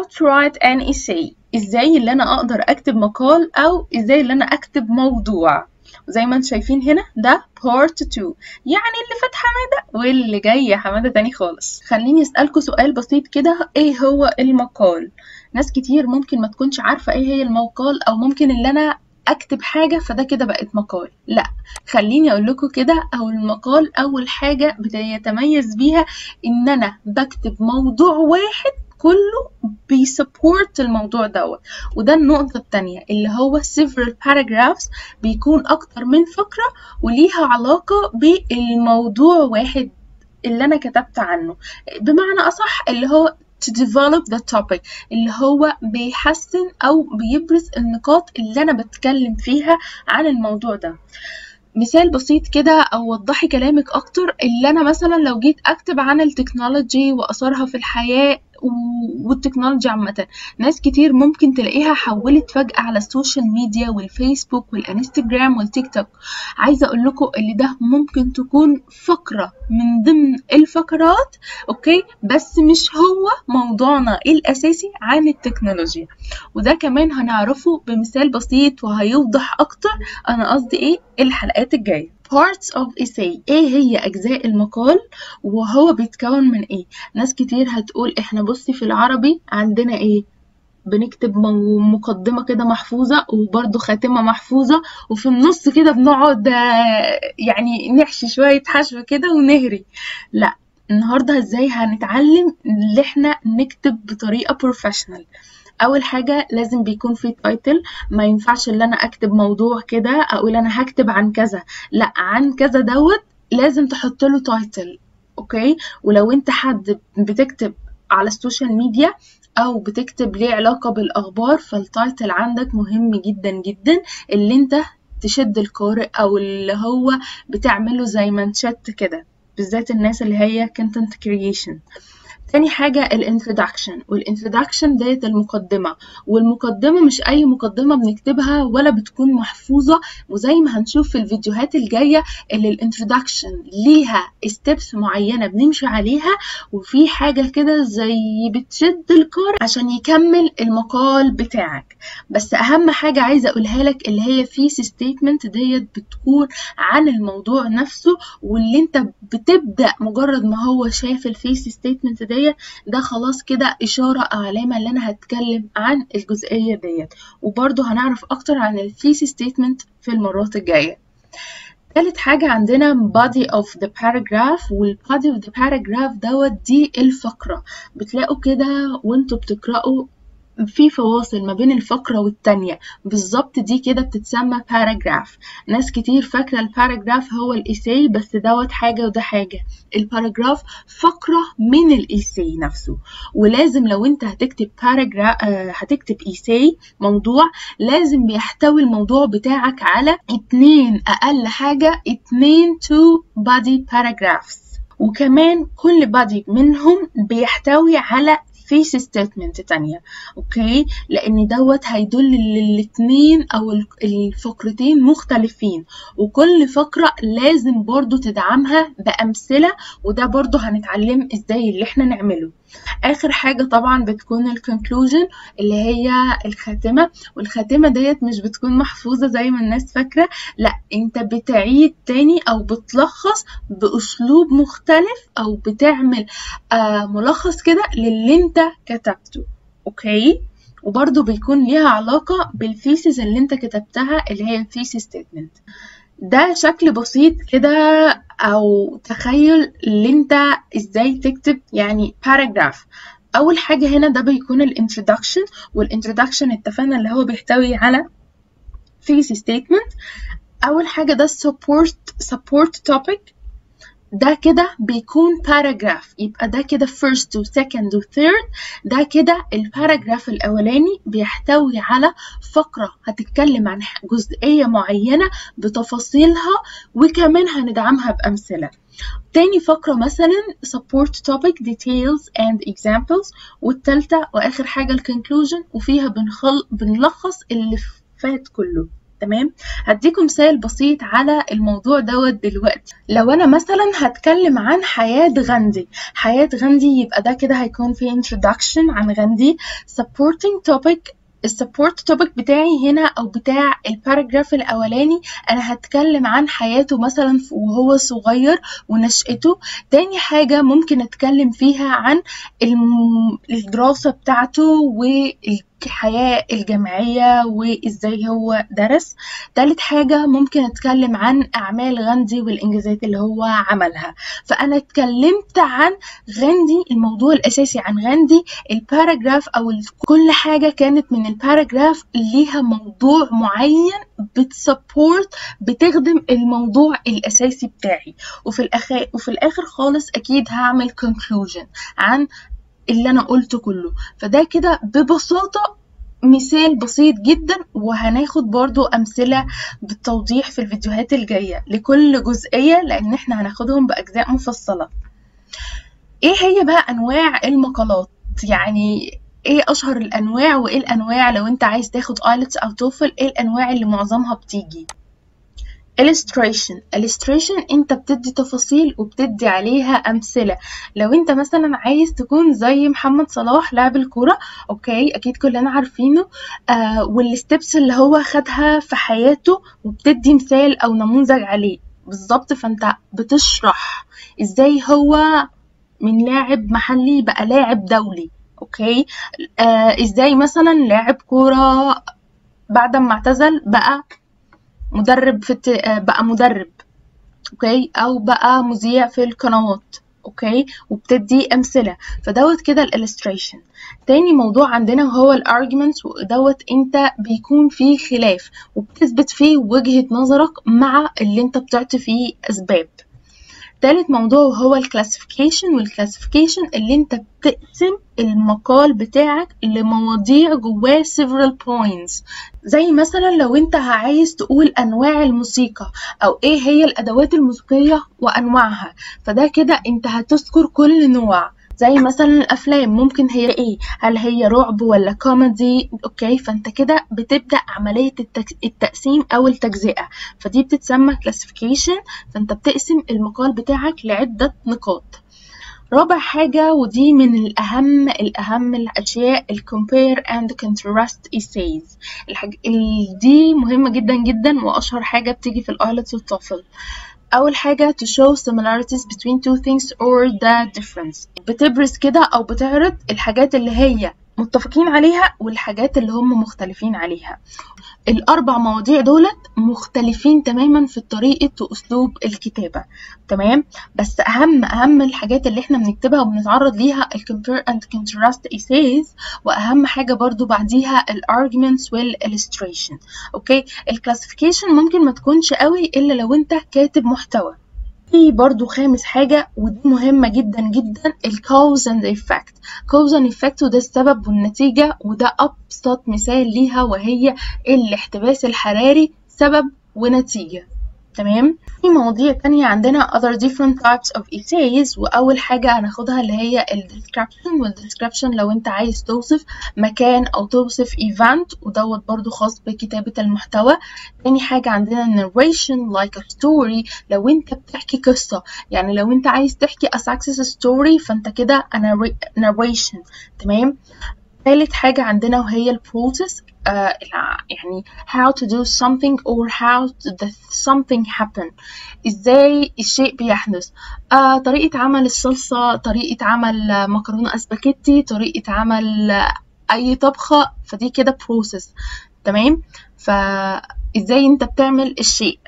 how to write an essay. ازاي اللي انا اقدر اكتب مقال او ازاي اللي انا اكتب موضوع. زي ما انتم شايفين هنا ده part 2، يعني اللي فات حمادة واللي جاي حمادة تاني خالص. خليني اسألكوا سؤال بسيط كده، ايه هو المقال؟ ناس كتير ممكن ما تكونش عارفة ايه هي المقال، او ممكن اللي انا اكتب حاجة فده كده بقت مقال. لا، خليني اقول لكم كده، او المقال اول حاجة بيتميز بيها ان انا بكتب موضوع واحد كله بيسبورت الموضوع دوت. وده النقطة التانية اللي هو several paragraphs، بيكون أكتر من فقرة وليها علاقة بالموضوع واحد اللي أنا كتبت عنه. بمعنى أصح اللي هو to develop the topic، اللي هو بيحسن أو بيبرز النقاط اللي أنا بتكلم فيها عن الموضوع ده. مثال بسيط كده أو وضحي كلامك أكتر، اللي أنا مثلا لو جيت أكتب عن التكنولوجي وأثرها في الحياة والتكنولوجيا عامة، ناس كتير ممكن تلاقيها حولت فجأة على السوشيال ميديا والفيسبوك والانستجرام والتيك توك. عايزة أقول لكم اللي ده ممكن تكون فقرة من ضمن الفقرات، أوكي، بس مش هو موضوعنا الأساسي عن التكنولوجيا. وده كمان هنعرفه بمثال بسيط وهيوضح أكتر أنا قصدي إيه الحلقات الجاية. parts of essay، ايه هي اجزاء المقال وهو بيتكون من ايه؟ ناس كتير هتقول احنا بصي في العربي عندنا ايه، بنكتب مقدمة كده محفوظة وبرضو خاتمة محفوظة وفي النص كده بنقعد يعني نحشي شوية حشو كده ونهري. لا، النهاردة ازاي هنتعلم اللي احنا نكتب بطريقة بروفيشنال. اول حاجه لازم بيكون في تايتل، ما ينفعش ان انا اكتب موضوع كده اقول انا هكتب عن كذا، لا، عن كذا دوت لازم تحط له تايتل، اوكي. ولو انت حد بتكتب على السوشيال ميديا او بتكتب ليه علاقه بالاخبار، فالتايتل عندك مهم جدا جدا، اللي انت تشد القارئ او اللي هو بتعمله زي منشط كده، بالذات الناس اللي هي content creation. تاني حاجة الانترودكشن، والانترودكشن ديت المقدمة، والمقدمة مش أي مقدمة بنكتبها ولا بتكون محفوظة، وزي ما هنشوف في الفيديوهات الجاية اللي الانترودكشن ليها ستيبس معينة بنمشي عليها، وفي حاجة كده زي بتشد القارئ عشان يكمل المقال بتاعك. بس أهم حاجة عايزة أقولها لك اللي هي thesis statement ديت بتكون عن الموضوع نفسه، واللي انت بتبدأ مجرد ما هو شاف الthesis statement ديت ده خلاص كده إشارة أو علامة اللي أنا هتكلم عن الجزئية ديت. وبرضو هنعرف أكتر عن الثيسيس ستيتمنت في المرات الجاية. ثالث حاجة عندنا body of the paragraph، والbody of the paragraph دوت دي الفقرة. بتلاقوا كده وانتوا بتقرأوا في فواصل ما بين الفقرة والتانية بالظبط، دي كده بتتسمى باراجراف. ناس كتير فاكرة الباراجراف هو الإيساي، بس دوت حاجة وده حاجة. الباراجراف فقرة من الإيساي نفسه، ولازم لو انت هتكتب باراجراف هتكتب إيساي موضوع، لازم بيحتوي الموضوع بتاعك على أقل حاجة 2 to body paragraphs، وكمان كل body منهم بيحتوي على thesis statement تانية، اوكي، لان دوت هيدل الاتنين او الفقرتين مختلفين، وكل فقرة لازم برضو تدعمها بأمثلة، وده برضو هنتعلم ازاي اللي احنا نعمله. اخر حاجة طبعا بتكون الكونكلوجن اللي هي الخاتمة، والخاتمة ديت مش بتكون محفوظة زي ما الناس فاكرة، لا، انت بتعيد تاني او بتلخص باسلوب مختلف او بتعمل ملخص كده للي انت كتبته، اوكي. وبرضو بيكون ليها علاقة بالثيسيس اللي انت كتبتها اللي هي thesis statement. ده شكل بسيط كده او تخيل اللي انت ازاي تكتب يعني باراجراف. اول حاجة هنا ده بيكون الانترودكشن، والانترودكشن اتفقنا اللي هو بيحتوي على thesis statement. اول حاجة ده support topic، ده كده بيكون باراجراف، يبقى ده كده first و second و third. ده كده الباراجراف الأولاني بيحتوي على فقرة هتتكلم عن جزئية معينة بتفاصيلها، وكمان هندعمها بأمثلة. تاني فقرة مثلا support topic details and examples، والتالتة وآخر حاجة conclusion، وفيها بنلخص اللي فات كله. تمام. هديكم مثال بسيط على الموضوع دوت دلوقتي. لو انا مثلا هتكلم عن حياة غاندي، يبقى ده كده هيكون في introduction عن غاندي. supporting topic، السبورت توبيك بتاعي هنا او بتاع الباراجراف الاولاني انا هتكلم عن حياته مثلا وهو صغير ونشأته. تاني حاجة ممكن اتكلم فيها عن الدراسة بتاعته والحياة الجامعية وازاي هو درس. تالت حاجة ممكن اتكلم عن اعمال غاندي والانجازات اللي هو عملها. فانا اتكلمت عن غاندي، الموضوع الاساسي عن غاندي، الباراجراف او كل حاجة كانت من الباراجراف ليها موضوع معين بتسبورت، بتخدم الموضوع الاساسي بتاعي. وفي الاخر خالص اكيد هعمل conclusion عن اللي انا قلته كله. فده كده ببساطة مثال بسيط جدا، وهناخد برضو امثلة بالتوضيح في الفيديوهات الجاية لكل جزئية لان احنا هناخدهم باجزاء مفصلة. ايه هي بقى انواع المقالات؟ يعني ايه اشهر الانواع وايه الانواع لو انت عايز تاخد IELTS او TOEFL، ايه الانواع اللي معظمها بتيجي؟ illustration انت بتدي تفاصيل وبتدي عليها امثله. لو انت مثلا عايز تكون زي محمد صلاح لاعب الكوره، اوكي اكيد كلنا عارفينه، والستبس اللي هو خدها في حياته وبتدي مثال او نموذج عليه بالظبط. فانت بتشرح ازاي هو من لاعب محلي بقى لاعب دولي، اوكي. ازاي مثلا لاعب كوره بعد ما اعتزل بقى مدرب بقى مدرب، اوكي، او بقى مذيع في القنوات، اوكي، وبتدي امثله. فدوت كده الالستريشن. تاني موضوع عندنا وهو الارجيومنتس، ودوت انت بيكون فيه خلاف وبتثبت فيه وجهه نظرك مع اللي انت بتعطي فيه اسباب. تالت موضوع وهو الكلاسيفيكيشن، والكلاسيفيكيشن اللي انت بتقسم المقال بتاعك لمواضيع جواه several points. زي مثلا لو انت عايز تقول انواع الموسيقى او ايه هي الادوات الموسيقية وانواعها، فده كده انت هتذكر كل نوع. زي مثلا الافلام ممكن هي ايه، هل هي رعب ولا كوميدي، اوكي. فانت كده بتبدأ عملية التقسيم او التجزئة، فدي بتتسمى classification. فانت بتقسم المقال بتاعك لعدة نقاط. رابع حاجة ودي من الأهم الأشياء compare and contrast essays. دي مهمة جدا جدا وأشهر حاجة بتيجي في IELTS والTOEFL. أول حاجة to show similarities between two things or the difference. بتبرز كده أو بتعرض الحاجات اللي هي متفقين عليها والحاجات اللي هم مختلفين عليها. الأربع مواضيع دولت مختلفين تماما في طريقة وأسلوب الكتابة، تمام. بس أهم الحاجات اللي احنا بنكتبها وبنتعرض ليها compare and contrast essays، وأهم حاجة برضو بعديها arguments والillustration، أوكي. الكلاسيفيكيشن ممكن ما تكونش قوي إلا لو أنت كاتب محتوى. في برضو خامس حاجة ودي مهمة جدا جدا، cause and effect، وده السبب والنتيجة، وده أبسط مثال ليها وهي الاحتباس الحراري، سبب ونتيجة، تمام. في مواضيع تانية عندنا other different types of essays، وأول حاجة هناخدها اللي هي description. والdescription لو أنت عايز توصف مكان أو توصف event، ودوت برضو خاص بكتابة المحتوى. تاني حاجة عندنا narration like a story، لو أنت بتحكي قصة، يعني لو أنت عايز تحكي a success story فأنت كده narration، تمام. ثالث حاجة عندنا وهي البروسيس، يعني how to do something or how something happen، ازاي الشيء بيحدث. طريقة عمل الصلصة، طريقة عمل مكرونة اسباجيتي، طريقة عمل اي طبخة، فدي كده بروسيس، تمام. فازاي انت بتعمل الشيء.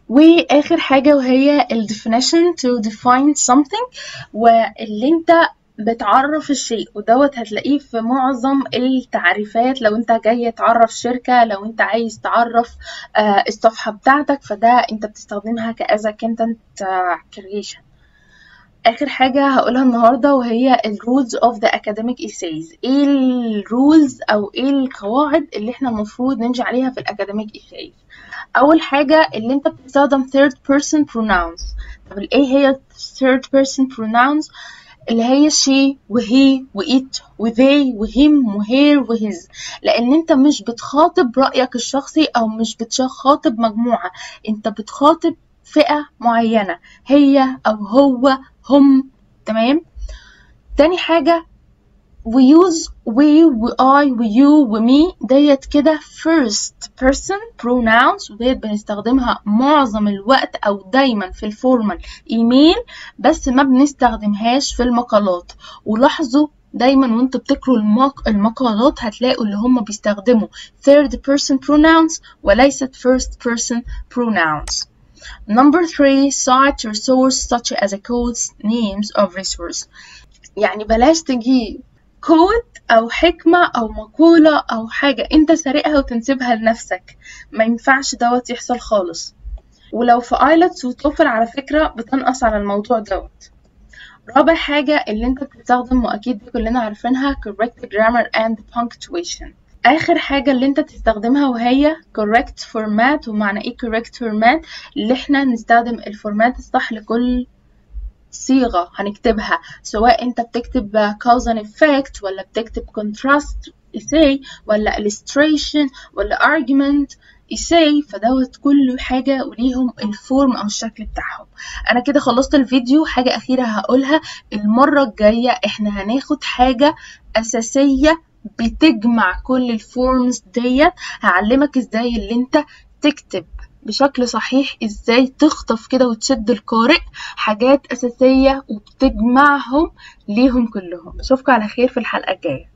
واخر حاجة وهي definition to define something، واللي انت بتعرف الشيء، ودوت هتلاقيه في معظم التعريفات. لو انت جاي تعرف شركة، لو انت عايز تعرف الصفحة بتاعتك، فده انت بتستخدمها كأذا content creation. آخر حاجة هقولها النهاردة وهي rules of the academic essays. ايه الرولز او ايه القواعد اللي احنا المفروض نمشي عليها في الacademic essays؟ أول حاجة اللي انت بتستخدم third person pronouns. طب ايه هي third person pronouns؟ اللي هي she وهي وit وthey وhim وher وhis، لأن انت مش بتخاطب رأيك الشخصي أو مش بتخاطب مجموعة، انت بتخاطب فئة معينة، هي أو هو هم. تمام. تاني حاجة we use we I you وme ديت كده first person pronouns، وديت بنستخدمها معظم الوقت أو دايما في الفورمال ايميل، بس ما بنستخدمهاش في المقالات. ولاحظوا دايما وانتوا بتقروا المقالات هتلاقوا اللي هم بيستخدموا third person pronouns وليست first person pronouns. Number 3 cite your source such as a codes names of resource. يعني بلاش تجيب كود أو حكمة أو مقولة أو حاجة أنت سارقها وتنسبها لنفسك، ما ينفعش دوت يحصل خالص. ولو في ايلتس وتوفل على فكرة بتنقص على الموضوع دوت. رابع حاجة اللي انت بتستخدم وأكيد دي كلنا عارفينها correct grammar and punctuation. آخر حاجة اللي انت تستخدمها وهي correct format. ومعنى ايه correct format؟ اللي احنا نستخدم الفورمات الصح لكل صيغة هنكتبها، سواء انت بتكتب cause and effect ولا بتكتب contrast essay ولا illustration ولا argument essay، فدوت كل حاجة وليهم الفورم أو الشكل بتاعهم. أنا كده خلصت الفيديو. حاجة أخيرة هقولها، المرة الجاية احنا هناخد حاجة أساسية بتجمع كل الفورمز ديت، هعلمك ازاي اللي انت تكتب بشكل صحيح، ازاي تخطف كده وتشد القارئ، حاجات أساسية وبتجمعهم ليهم كلهم. أشوفكم على خير في الحلقة الجاية.